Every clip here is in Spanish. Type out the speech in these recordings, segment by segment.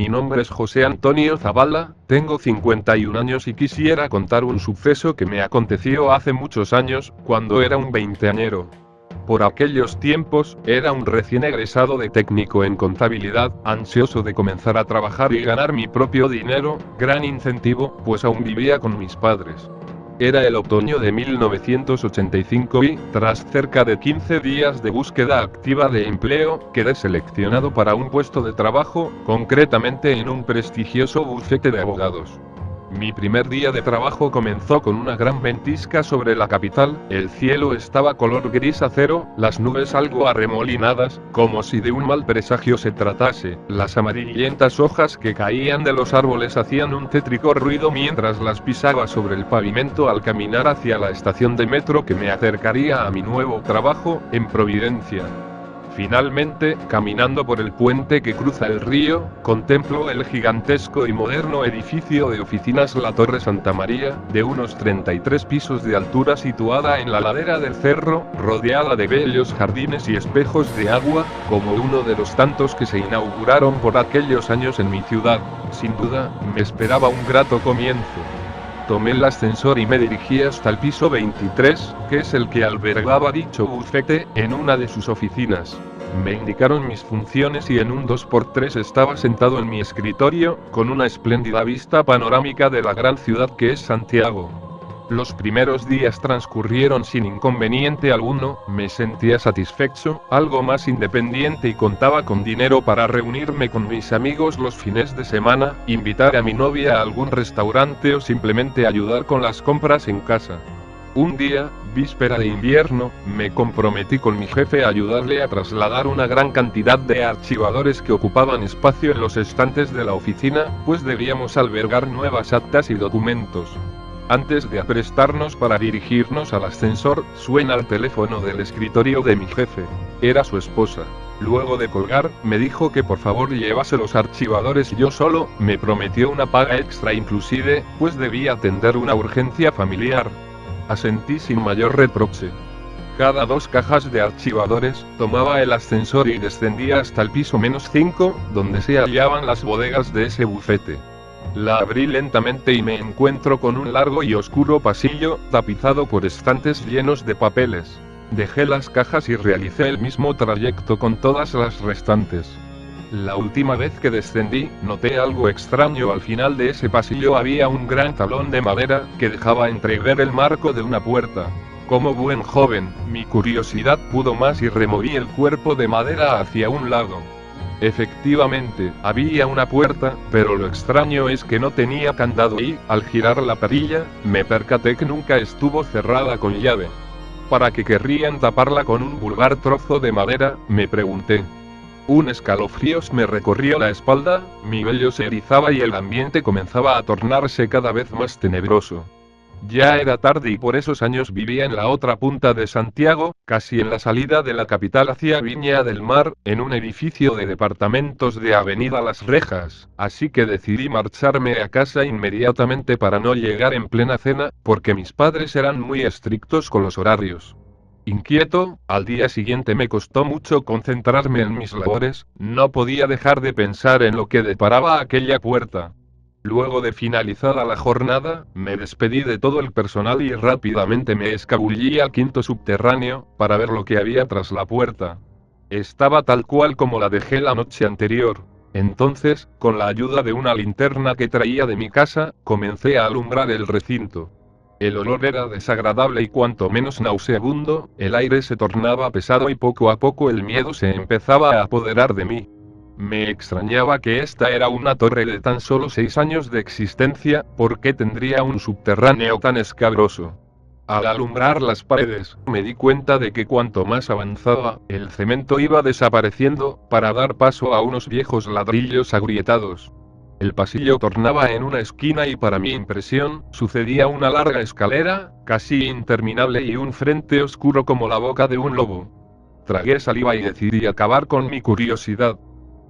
Mi nombre es José Antonio Zavala, tengo 51 años y quisiera contar un suceso que me aconteció hace muchos años, cuando era un veinteañero. Por aquellos tiempos, era un recién egresado de técnico en contabilidad, ansioso de comenzar a trabajar y ganar mi propio dinero, gran incentivo, pues aún vivía con mis padres. Era el otoño de 1985 y, tras cerca de 15 días de búsqueda activa de empleo, quedé seleccionado para un puesto de trabajo, concretamente en un prestigioso bufete de abogados. Mi primer día de trabajo comenzó con una gran ventisca sobre la capital, el cielo estaba color gris acero, las nubes algo arremolinadas, como si de un mal presagio se tratase, las amarillentas hojas que caían de los árboles hacían un tétrico ruido mientras las pisaba sobre el pavimento al caminar hacia la estación de metro que me acercaría a mi nuevo trabajo, en Providencia. Finalmente, caminando por el puente que cruza el río, contemplo el gigantesco y moderno edificio de oficinas La Torre Santa María, de unos 33 pisos de altura situada en la ladera del cerro, rodeada de bellos jardines y espejos de agua, como uno de los tantos que se inauguraron por aquellos años en mi ciudad. Sin duda, me esperaba un grato comienzo. Tomé el ascensor y me dirigí hasta el piso 23, que es el que albergaba dicho bufete, en una de sus oficinas. Me indicaron mis funciones y en un 2x3 estaba sentado en mi escritorio, con una espléndida vista panorámica de la gran ciudad que es Santiago. Los primeros días transcurrieron sin inconveniente alguno, me sentía satisfecho, algo más independiente y contaba con dinero para reunirme con mis amigos los fines de semana, invitar a mi novia a algún restaurante o simplemente ayudar con las compras en casa. Un día, víspera de invierno, me comprometí con mi jefe a ayudarle a trasladar una gran cantidad de archivadores que ocupaban espacio en los estantes de la oficina, pues debíamos albergar nuevas actas y documentos. Antes de aprestarnos para dirigirnos al ascensor, suena el teléfono del escritorio de mi jefe. Era su esposa. Luego de colgar, me dijo que por favor llevase los archivadores y yo solo, me prometió una paga extra inclusive, pues debía atender una urgencia familiar. Asentí sin mayor reproche. Cada 2 cajas de archivadores, tomaba el ascensor y descendía hasta el piso -5, donde se hallaban las bodegas de ese bufete. La abrí lentamente y me encuentro con un largo y oscuro pasillo, tapizado por estantes llenos de papeles. Dejé las cajas y realicé el mismo trayecto con todas las restantes. La última vez que descendí, noté algo extraño. Al final de ese pasillo había un gran tablón de madera, que dejaba entrever el marco de una puerta. Como buen joven, mi curiosidad pudo más y removí el cuerpo de madera hacia un lado. Efectivamente, había una puerta, pero lo extraño es que no tenía candado y, al girar la perilla, me percaté que nunca estuvo cerrada con llave. ¿Para qué querrían taparla con un vulgar trozo de madera?, me pregunté. Un escalofrío me recorrió la espalda, mi vello se erizaba y el ambiente comenzaba a tornarse cada vez más tenebroso. Ya era tarde y por esos años vivía en la otra punta de Santiago, casi en la salida de la capital hacia Viña del Mar, en un edificio de departamentos de Avenida Las Rejas, así que decidí marcharme a casa inmediatamente para no llegar en plena cena, porque mis padres eran muy estrictos con los horarios. Inquieto, al día siguiente me costó mucho concentrarme en mis labores, no podía dejar de pensar en lo que deparaba aquella puerta. Luego de finalizada la jornada, me despedí de todo el personal y rápidamente me escabullí al quinto subterráneo, para ver lo que había tras la puerta. Estaba tal cual como la dejé la noche anterior. Entonces, con la ayuda de una linterna que traía de mi casa, comencé a alumbrar el recinto. El olor era desagradable y cuanto menos nauseabundo, el aire se tornaba pesado y poco a poco el miedo se empezaba a apoderar de mí. Me extrañaba que esta era una torre de tan solo 6 años de existencia, ¿por qué tendría un subterráneo tan escabroso? Al alumbrar las paredes, me di cuenta de que cuanto más avanzaba, el cemento iba desapareciendo, para dar paso a unos viejos ladrillos agrietados. El pasillo tornaba en una esquina y para mi impresión, sucedía una larga escalera, casi interminable y un frente oscuro como la boca de un lobo. Tragué saliva y decidí acabar con mi curiosidad.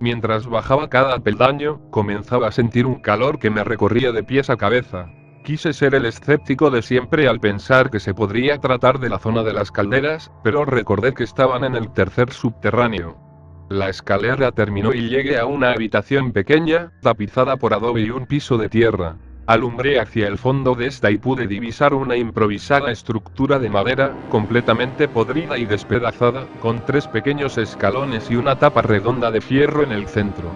Mientras bajaba cada peldaño, comenzaba a sentir un calor que me recorría de pies a cabeza. Quise ser el escéptico de siempre al pensar que se podría tratar de la zona de las calderas, pero recordé que estaban en el tercer subterráneo. La escalera terminó y llegué a una habitación pequeña, tapizada por adobe y un piso de tierra. Alumbré hacia el fondo de esta y pude divisar una improvisada estructura de madera, completamente podrida y despedazada, con 3 pequeños escalones y una tapa redonda de fierro en el centro.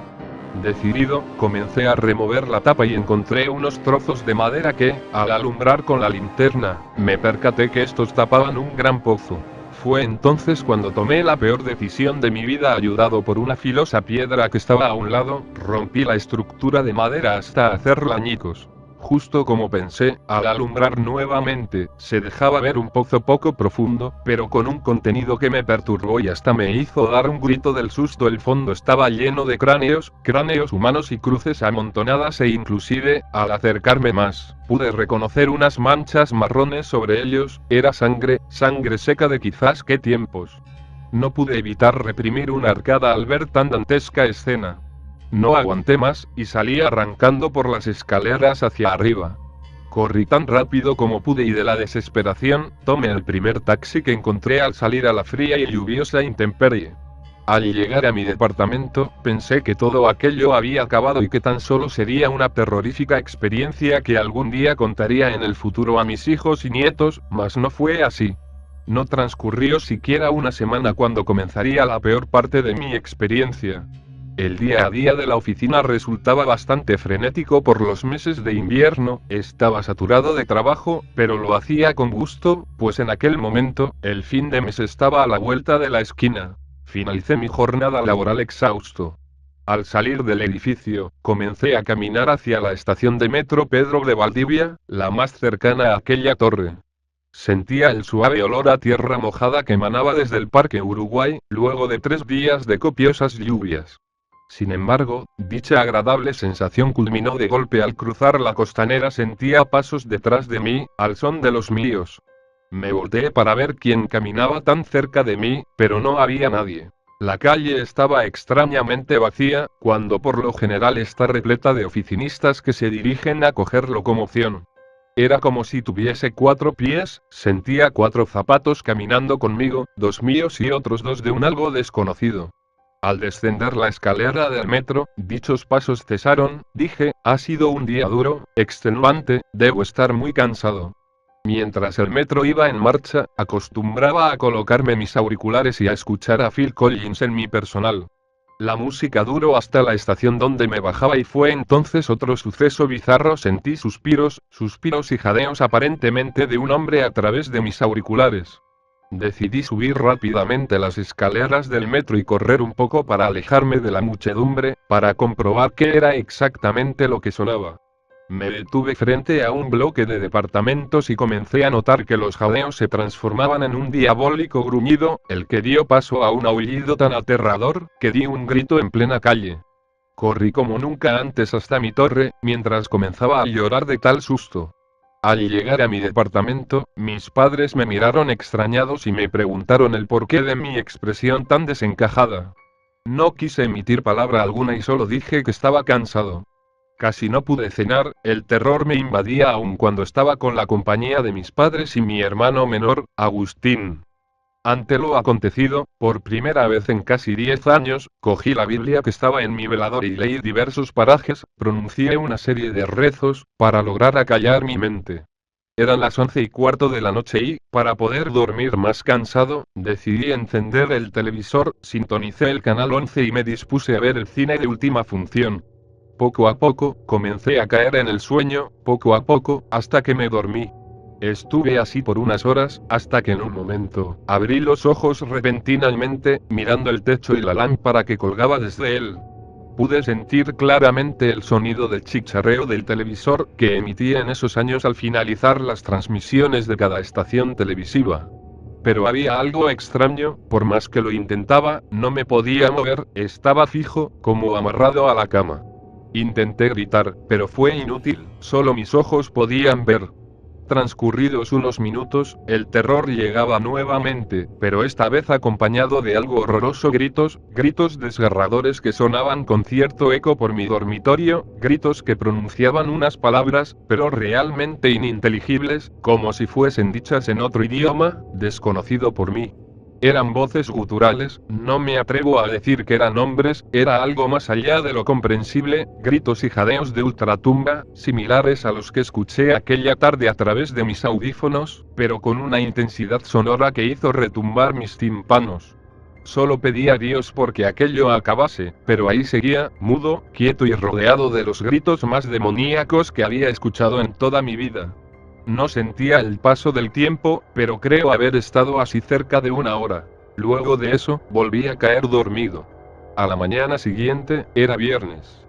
Decidido, comencé a remover la tapa y encontré unos trozos de madera que, al alumbrar con la linterna, me percaté que estos tapaban un gran pozo. Fue entonces cuando tomé la peor decisión de mi vida. Ayudado por una filosa piedra que estaba a un lado, rompí la estructura de madera hasta hacerla añicos. Justo como pensé, al alumbrar nuevamente, se dejaba ver un pozo poco profundo, pero con un contenido que me perturbó y hasta me hizo dar un grito del susto. El fondo estaba lleno de cráneos humanos y cruces amontonadas e inclusive, al acercarme más, pude reconocer unas manchas marrones sobre ellos. Era sangre seca de quizás qué tiempos. No pude evitar reprimir una arcada al ver tan dantesca escena. No aguanté más, y salí arrancando por las escaleras hacia arriba. Corrí tan rápido como pude y de la desesperación, tomé el primer taxi que encontré al salir a la fría y lluviosa intemperie. Al llegar a mi departamento, pensé que todo aquello había acabado y que tan solo sería una terrorífica experiencia que algún día contaría en el futuro a mis hijos y nietos, mas no fue así. No transcurrió siquiera una semana cuando comenzaría la peor parte de mi experiencia. El día a día de la oficina resultaba bastante frenético por los meses de invierno. Estaba saturado de trabajo, pero lo hacía con gusto, pues en aquel momento, el fin de mes estaba a la vuelta de la esquina. Finalicé mi jornada laboral exhausto. Al salir del edificio, comencé a caminar hacia la estación de metro Pedro de Valdivia, la más cercana a aquella torre. Sentía el suave olor a tierra mojada que emanaba desde el Parque Uruguay, luego de 3 días de copiosas lluvias. Sin embargo, dicha agradable sensación culminó de golpe al cruzar la costanera. Sentía pasos detrás de mí, al son de los míos. Me volteé para ver quién caminaba tan cerca de mí, pero no había nadie. La calle estaba extrañamente vacía, cuando por lo general está repleta de oficinistas que se dirigen a coger locomoción. Era como si tuviese 4 pies. Sentía 4 zapatos caminando conmigo, 2 míos y otros 2 de un algo desconocido. Al descender la escalera del metro, dichos pasos cesaron. Dije, ha sido un día duro, extenuante, debo estar muy cansado. Mientras el metro iba en marcha, acostumbraba a colocarme mis auriculares y a escuchar a Phil Collins en mi personal. La música duró hasta la estación donde me bajaba y fue entonces otro suceso bizarro. Sentí suspiros y jadeos aparentemente de un hombre a través de mis auriculares. Decidí subir rápidamente las escaleras del metro y correr un poco para alejarme de la muchedumbre, para comprobar qué era exactamente lo que sonaba. Me detuve frente a un bloque de departamentos y comencé a notar que los jadeos se transformaban en un diabólico gruñido, el que dio paso a un aullido tan aterrador, que di un grito en plena calle. Corrí como nunca antes hasta mi torre, mientras comenzaba a llorar de tal susto. Al llegar a mi departamento, mis padres me miraron extrañados y me preguntaron el porqué de mi expresión tan desencajada. No quise emitir palabra alguna y solo dije que estaba cansado. Casi no pude cenar, el terror me invadía aun cuando estaba con la compañía de mis padres y mi hermano menor, Agustín. Ante lo acontecido, por primera vez en casi 10 años, cogí la Biblia que estaba en mi velador y leí diversos parajes. Pronuncié una serie de rezos, para lograr acallar mi mente. Eran las 11:15 de la noche y, para poder dormir más cansado, decidí encender el televisor. Sintonicé el canal 11 y me dispuse a ver el cine de última función. Poco a poco, comencé a caer en el sueño, poco a poco, hasta que me dormí. Estuve así por unas horas, hasta que en un momento, abrí los ojos repentinamente, mirando el techo y la lámpara que colgaba desde él. Pude sentir claramente el sonido del chicharreo del televisor que emitía en esos años al finalizar las transmisiones de cada estación televisiva. Pero había algo extraño, por más que lo intentaba, no me podía mover, estaba fijo, como amarrado a la cama. Intenté gritar, pero fue inútil, solo mis ojos podían ver. Transcurridos unos minutos, el terror llegaba nuevamente, pero esta vez acompañado de algo horroroso. Gritos desgarradores que sonaban con cierto eco por mi dormitorio, gritos que pronunciaban unas palabras, pero realmente ininteligibles, como si fuesen dichas en otro idioma, desconocido por mí. Eran voces guturales, no me atrevo a decir que eran hombres, era algo más allá de lo comprensible, gritos y jadeos de ultratumba, similares a los que escuché aquella tarde a través de mis audífonos, pero con una intensidad sonora que hizo retumbar mis tímpanos. Solo pedí a Dios porque aquello acabase, pero ahí seguía, mudo, quieto y rodeado de los gritos más demoníacos que había escuchado en toda mi vida. No sentía el paso del tiempo, pero creo haber estado así cerca de una hora. Luego de eso, volví a caer dormido. A la mañana siguiente, era viernes.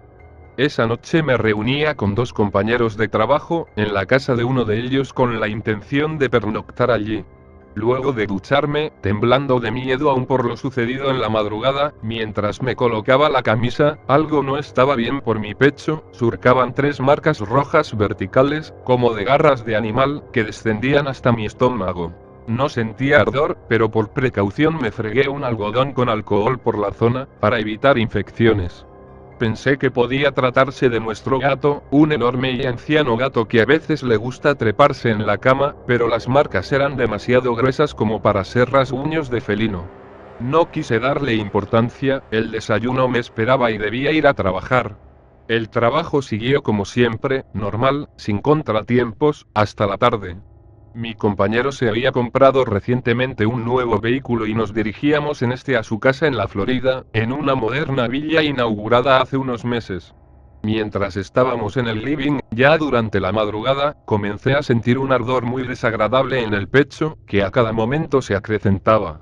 Esa noche me reunía con 2 compañeros de trabajo, en la casa de uno de ellos con la intención de pernoctar allí. Luego de ducharme, temblando de miedo aún por lo sucedido en la madrugada, mientras me colocaba la camisa, algo no estaba bien por mi pecho, surcaban 3 marcas rojas verticales, como de garras de animal, que descendían hasta mi estómago. No sentía ardor, pero por precaución me fregué un algodón con alcohol por la zona, para evitar infecciones. Pensé que podía tratarse de nuestro gato, un enorme y anciano gato que a veces le gusta treparse en la cama, pero las marcas eran demasiado gruesas como para ser rasguños de felino. No quise darle importancia, el desayuno me esperaba y debía ir a trabajar. El trabajo siguió como siempre, normal, sin contratiempos, hasta la tarde. Mi compañero se había comprado recientemente un nuevo vehículo y nos dirigíamos en este a su casa en la Florida, en una moderna villa inaugurada hace unos meses. Mientras estábamos en el living, ya durante la madrugada, comencé a sentir un ardor muy desagradable en el pecho, que a cada momento se acrecentaba.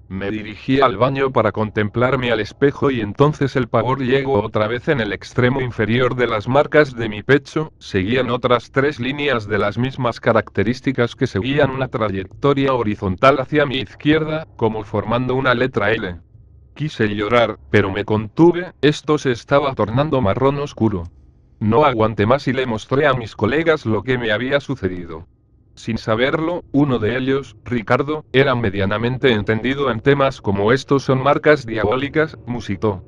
Me dirigí al baño para contemplarme al espejo y entonces el pavor llegó otra vez en el extremo inferior de las marcas de mi pecho, seguían otras 3 líneas de las mismas características que seguían una trayectoria horizontal hacia mi izquierda, como formando una letra L. Quise llorar, pero me contuve, esto se estaba tornando marrón oscuro. No aguanté más y le mostré a mis colegas lo que me había sucedido. Sin saberlo, uno de ellos, Ricardo, era medianamente entendido en temas como estos son marcas diabólicas, musitó.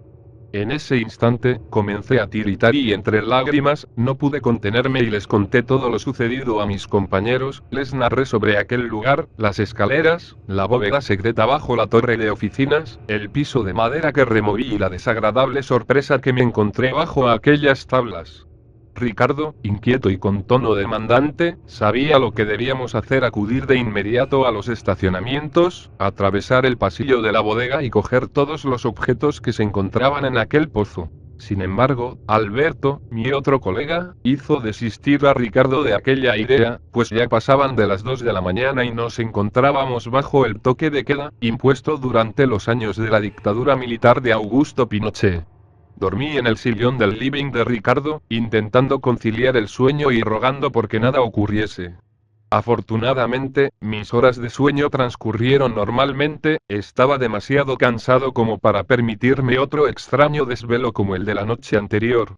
En ese instante, comencé a tiritar y entre lágrimas, no pude contenerme y les conté todo lo sucedido a mis compañeros, les narré sobre aquel lugar, las escaleras, la bóveda secreta bajo la torre de oficinas, el piso de madera que removí y la desagradable sorpresa que me encontré bajo aquellas tablas. Ricardo, inquieto y con tono demandante, sabía lo que debíamos hacer: acudir de inmediato a los estacionamientos, atravesar el pasillo de la bodega y coger todos los objetos que se encontraban en aquel pozo. Sin embargo, Alberto, mi otro colega, hizo desistir a Ricardo de aquella idea, pues ya pasaban de las 2 de la mañana y nos encontrábamos bajo el toque de queda, impuesto durante los años de la dictadura militar de Augusto Pinochet. Dormí en el sillón del living de Ricardo, intentando conciliar el sueño y rogando porque nada ocurriese. Afortunadamente, mis horas de sueño transcurrieron normalmente, estaba demasiado cansado como para permitirme otro extraño desvelo como el de la noche anterior.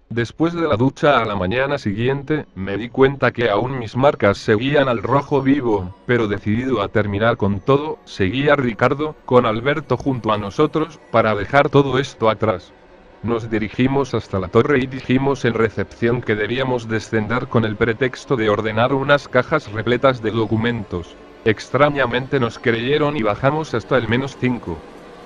Después de la ducha a la mañana siguiente, me di cuenta que aún mis marcas seguían al rojo vivo, pero decidido a terminar con todo, seguía Ricardo, con Alberto junto a nosotros, para dejar todo esto atrás. Nos dirigimos hasta la torre y dijimos en recepción que debíamos descender con el pretexto de ordenar unas cajas repletas de documentos. Extrañamente nos creyeron y bajamos hasta el -5.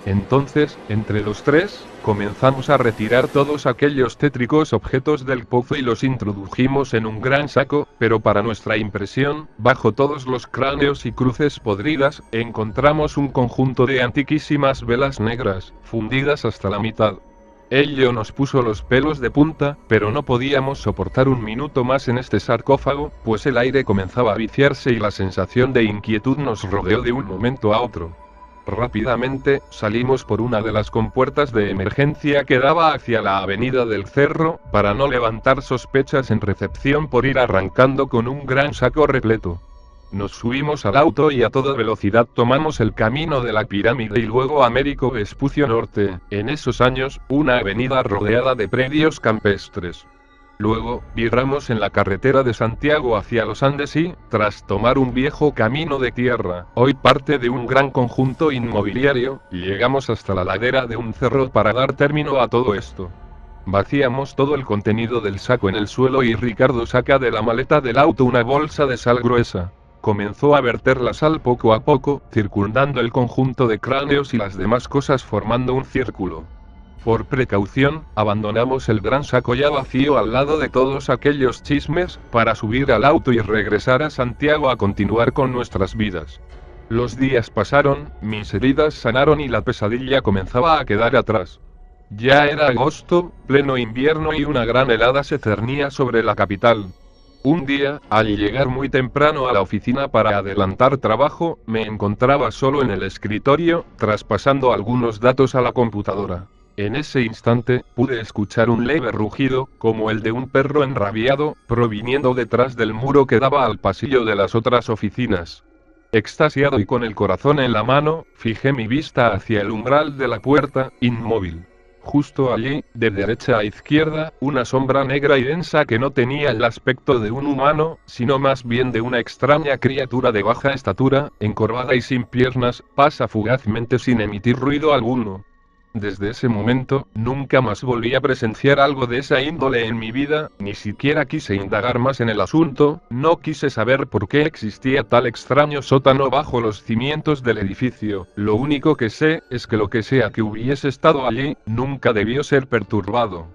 Entonces, entre los 3, comenzamos a retirar todos aquellos tétricos objetos del pozo y los introdujimos en un gran saco, pero para nuestra impresión, bajo todos los cráneos y cruces podridas, encontramos un conjunto de antiquísimas velas negras, fundidas hasta la mitad. Ello nos puso los pelos de punta, pero no podíamos soportar un minuto más en este sarcófago, pues el aire comenzaba a viciarse y la sensación de inquietud nos rodeó de un momento a otro. Rápidamente, salimos por una de las compuertas de emergencia que daba hacia la avenida del Cerro, para no levantar sospechas en recepción por ir arrancando con un gran saco repleto. Nos subimos al auto y a toda velocidad tomamos el camino de la pirámide y luego Américo Vespucio Norte, en esos años, una avenida rodeada de predios campestres. Luego, viramos en la carretera de Santiago hacia los Andes y, tras tomar un viejo camino de tierra, hoy parte de un gran conjunto inmobiliario, llegamos hasta la ladera de un cerro para dar término a todo esto. Vaciamos todo el contenido del saco en el suelo y Ricardo saca de la maleta del auto una bolsa de sal gruesa. comenzó a verter la sal poco a poco, circundando el conjunto de cráneos y las demás cosas formando un círculo. Por precaución, abandonamos el gran saco ya vacío al lado de todos aquellos chismes, para subir al auto y regresar a Santiago a continuar con nuestras vidas. Los días pasaron, mis heridas sanaron y la pesadilla comenzaba a quedar atrás. Ya era agosto, pleno invierno y una gran helada se cernía sobre la capital. Un día, al llegar muy temprano a la oficina para adelantar trabajo, me encontraba solo en el escritorio, traspasando algunos datos a la computadora. En ese instante, pude escuchar un leve rugido, como el de un perro enrabiado, proviniendo detrás del muro que daba al pasillo de las otras oficinas. Extasiado y con el corazón en la mano, fijé mi vista hacia el umbral de la puerta, inmóvil. Justo allí, de derecha a izquierda, una sombra negra y densa que no tenía el aspecto de un humano, sino más bien de una extraña criatura de baja estatura, encorvada y sin piernas, pasa fugazmente sin emitir ruido alguno. Desde ese momento, nunca más volví a presenciar algo de esa índole en mi vida, ni siquiera quise indagar más en el asunto, no quise saber por qué existía tal extraño sótano bajo los cimientos del edificio. Lo único que sé, es que lo que sea que hubiese estado allí, nunca debió ser perturbado.